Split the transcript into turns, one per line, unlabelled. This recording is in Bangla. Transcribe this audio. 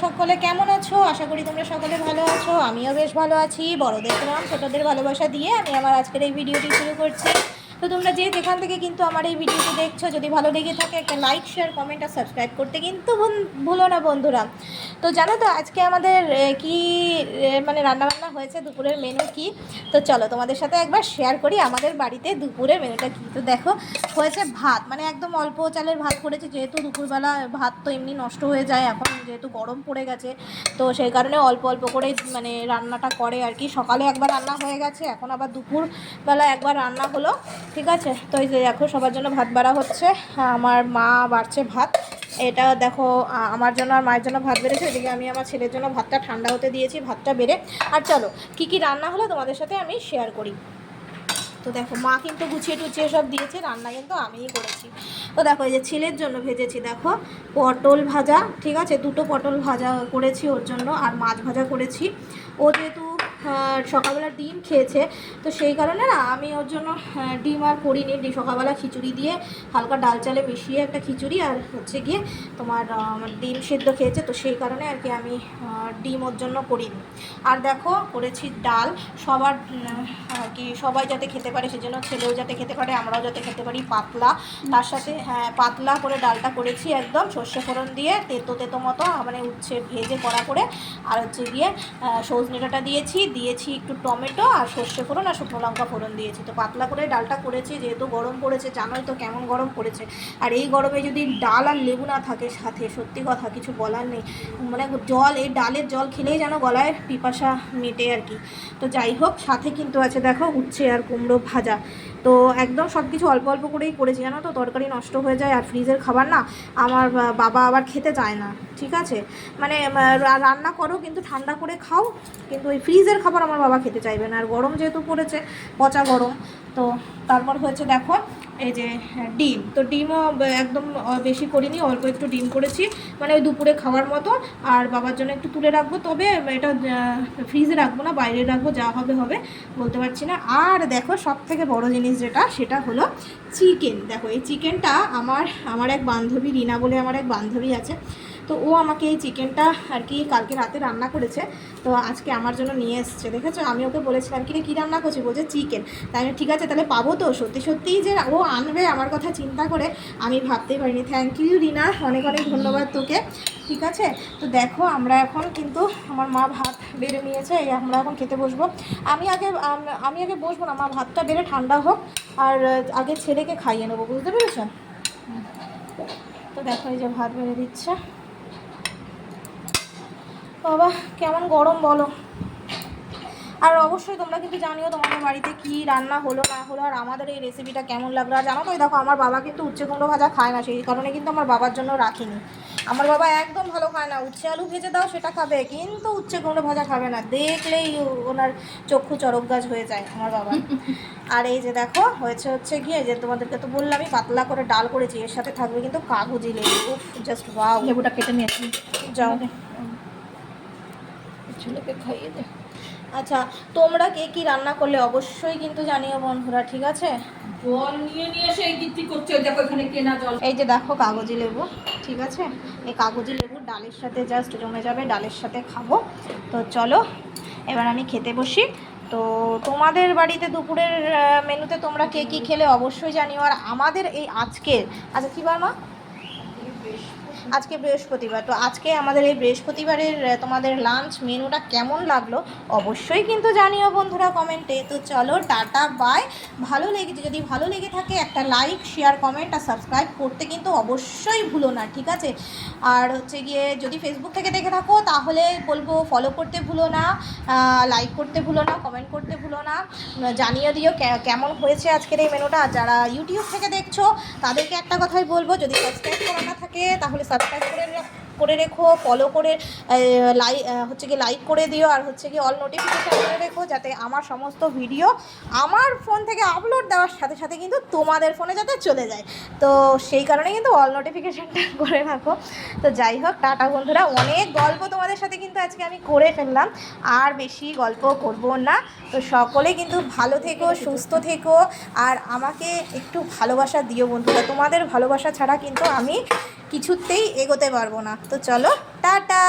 সকলে কেমন আছো? আশা করি তোমরা সকলে ভালো আছো। আমিও বেশ ভালো আছি। বড়দের প্রণাম, ছোটদের ভালোবাসা দিয়ে আমি আমার আজকের এই ভিডিওটি শুরু করছি। তো তোমরা যে যেখান থেকে কিন্তু আমার এই ভিডিওটি দেখছো, যদি ভালো লেগে থাকে একটা লাইক, শেয়ার, কমেন্ট আর সাবস্ক্রাইব করতে কিন্তু ভুলো না বন্ধুরা। তো জানো তো আজকে আমাদের কি মানে রান্নাবান্না হয়েছে, দুপুরের মেনু কি? তো চলো তোমাদের সাথে একবার শেয়ার করি আমাদের বাড়িতে দুপুরের মেনুটা কী। তো দেখো, হয়েছে ভাত, মানে একদম অল্প চালের ভাত করেছি, যেহেতু দুপুরবেলা ভাত তো এমনি নষ্ট হয়ে যায়, এখন যেহেতু গরম পড়ে গেছে তো সেই কারণে অল্প অল্প করে মানে রান্নাটা করে আর কি। সকালে একবার রান্না হয়ে গেছে, এখন আবার দুপুরবেলা একবার রান্না হলো, ঠিক আছে। তো এই যে দেখো সবার জন্য ভাত বাড়া হচ্ছে, আমার মা বাড়ছে ভাত। এটা দেখো আমার জন্য আর মায়ের জন্য ভাত বেড়েছে, এদিকে আমি আমার ছেলের জন্য ভাতটা ঠান্ডা হতে দিয়েছি, ভাতটা বেড়ে। আর চলো কী কী রান্না হলো তোমাদের সাথে আমি শেয়ার করি। তো দেখো মা কিন্তু গুছিয়ে টুছিয়ে সব দিয়েছে, রান্না কিন্তু আমিই করেছি। তো দেখো এই যে ছেলের জন্য ভেজেছি দেখো পটল ভাজা, ঠিক আছে, দুটো পটল ভাজা করেছি ওর জন্য, আর মাছ ভাজা করেছি। ও যেহেতু সকালবেলা ডিম খেয়েছে, তো সেই কারণে না আমি ওর জন্য ডিম আর করিনি। সকালবেলা খিচুড়ি দিয়ে হালকা ডাল চালে মিশিয়ে একটা খিচুড়ি, আর হচ্ছে গিয়ে তোমার ডিম সেদ্ধ খেয়েছে, তো সেই কারণে আর কি আমি ডিম ওর জন্য করিনি। আর দেখো করেছি ডাল, সবার আর কি সবাই যাতে খেতে পারে সেজন্য, ছেলেও যাতে খেতে পারে আমরাও যাতে খেতে পারি, পাতলা। তার সাথে পাতলা করে ডালটা করেছি একদম সর্ষে ফোড়ন দিয়ে, তেতো তেতো মতো, মানে উচ্ছে ভেজে করা করে। আর হচ্ছে গিয়ে সজনে ডাঁটা দিয়েছি একটু টমেটো আর সর্ষে ফোড়ন আর শুকনো লঙ্কা ফোড়ন দিয়েছি। তো পাতলা করে ডালটা করেছি, যেহেতু গরম পড়েছে, জানোই তো কেমন গরম পড়েছে। আর এই গরমে যদি ডাল আর লেবু না থাকে সাথে, সত্যি কথা কিছু বলার নেই, মানে জল, এই ডালের জল খেলেই যেন গলায় পিপাসা মেটে আর কি। তো যাই হোক, সাথে কিন্তু আছে দেখো উচ্ছে আর কুমড়ো ভাজা। তো একদম সব কিছু অল্প অল্প করেই করেছি, জানো তো তরকারি নষ্ট হয়ে যায়, আর ফ্রিজের খাবার না আমার বাবা আবার খেতে চায় না, ঠিক আছে। মানে রান্না করো কিন্তু ঠান্ডা করে খাও, কিন্তু ওই ফ্রিজের খাবার আমার বাবা খেতে চাইবে না। আর গরম যেহেতু পড়েছে, পচা গরম। তো তারপর হয়েছে দেখো এই যে ডিম, তো ডিমও একদম বেশি করিনি, অল্প একটু ডিম করেছি, মানে ওই দুপুরে খাওয়ার মতো। আর বাবার জন্য একটু তুলে রাখবো, তবে এটা ফ্রিজে রাখবো না, বাইরে রাখবো, যা হবে হবে, বলতে পারছি না। আর দেখো সব থেকে বড় জিনিস যেটা, সেটা হলো চিকেন। দেখো এই চিকেনটা আমার এক বান্ধবী, রিনা বলে আমার এক বান্ধবী আছে, তো ও আমাকে এই চিকেনটা আর কি কালকে রাতে রান্না করেছে, তো আজকে আমার জন্য নিয়ে এসছে। দেখেছো, আমি ওকে বলেছিলাম কি রে কী রান্না করছি, বলছে চিকেন। তাই আমি ঠিক আছে তাহলে পাবো তো, সত্যি সত্যিই যে ও আনবে আমার কথা চিন্তা করে আমি ভাবতেই পারিনি। থ্যাংক ইউ রিনা, অনেক অনেক ধন্যবাদ তোকে, ঠিক আছে। তো দেখো আমরা এখন কিন্তু আমার মা ভাত বেড়ে নিয়েছে, এই আমরা এখন খেতে বসবো। আমি আগে বসবো না, মা ভাতটা বেড়ে ঠান্ডা হোক, আর আগে ছেলেকে খাইয়ে নেবো, বুঝতে পেরেছো। তো দেখো এই যে ভাত বেড়ে দিচ্ছে, বাবা কেমন গরম বলো। আর অবশ্যই তোমরা কিন্তু জানিও তোমাদের বাড়িতে কি রান্না হলো না হলো, আর আমাদের এই রেসিপিটা কেমন লাগলো। আর জানো তো দেখো আমার বাবা কিন্তু উচ্ছে কুমড়ো ভাজা খায় না, সেই কারণে কিন্তু আমার বাবার জন্য রাখিনি। আমার বাবা একদম ভালো খায় না, উচ্ছে আলু ভেজে দাও সেটা খাবে, কিন্তু উচ্ছে কুমড়ো ভাজা খাবে না, দেখলেই ওনার চক্ষু চরক গাছ হয়ে যায় আমার বাবা। আর এই যে দেখো হচ্ছে গিয়ে যে তোমাদেরকে তো বললামই পাতলা করে ডাল করেছি, এর সাথে থাকবে কিন্তু কাগজি লেবু, উফ জাস্ট ওয়াও।
লেবুটা কেটে নিয়ে আসি,
যাও
ছেলেকে খাইয়ে দে।
আচ্ছা, তোমরা কে কী রান্না করলে অবশ্যই কিন্তু জানিও বন্ধুরা, ঠিক আছে।
জল নিয়ে এসে এই দিকটি করছে, দেখো এখানে কেনা জল।
এই যে দেখো কাগজি লেবু, ঠিক আছে, এই কাগজি লেবু ডালের সাথে জাস্ট জমে যাবে, ডালের সাথে খাবো। তো চলো এবার আমি খেতে বসি। তো তোমাদের বাড়িতে দুপুরের মেনুতে তোমরা কে কী খেলে অবশ্যই জানিও। আর আমাদের এই আজকের, আচ্ছা কী বার মা, আজকে বৃহস্পতিবার, তো আজকে আমাদের এই বৃহস্পতিবারের তোমাদের লাঞ্চ মেনুটা কেমন লাগলো অবশ্যই কিন্তু জানিও বন্ধুরা কমেন্টে। তো চলো টাটা বাই। যদি ভালো লেগে থাকে একটা লাইক, শেয়ার, কমেন্ট আর সাবস্ক্রাইব করতে কিন্তু অবশ্যই ভুলো না, ঠিক আছে। আর হচ্ছে গিয়ে যদি ফেসবুক থেকে দেখে থাকো তাহলে বলবো ফলো করতে ভুলো না, লাইক করতে ভুলো না, কমেন্ট করতে ভুলো না, জানিয়ে দিও কেমন হয়েছে আজকের এই মেনুটা। আর যারা ইউটিউব থেকে দেখছো তাদেরকে একটা কথাই বলবো, যদি সাবস্ক্রাইব করা না থাকে তাহলে সাবস্ক্রাইব করে রেখো, ফলো করে লাইক করে দিও, আর হচ্ছে গিয়ে অল নোটিফিকেশান করে রেখো, যাতে আমার সমস্ত ভিডিও আমার ফোন থেকে আপলোড দেওয়ার সাথে সাথে কিন্তু তোমাদের ফোনে যাতে চলে যায়। তো সেই কারণে কিন্তু অল নোটিফিকেশানটা করে রাখো। তো যাই হোক টাটা বন্ধুরা, অনেক গল্প তোমাদের সাথে কিন্তু আজকে আমি করে ফেললাম, আর বেশি গল্প করব না। তো সকলে কিন্তু ভালো থেকো, সুস্থ থেকো, আর আমাকে একটু ভালোবাসা দিও বন্ধুরা, তোমাদের ভালোবাসা ছাড়া কিন্তু আমি কিছুতেই এগোতে পারবো না। তো চলো টাটা।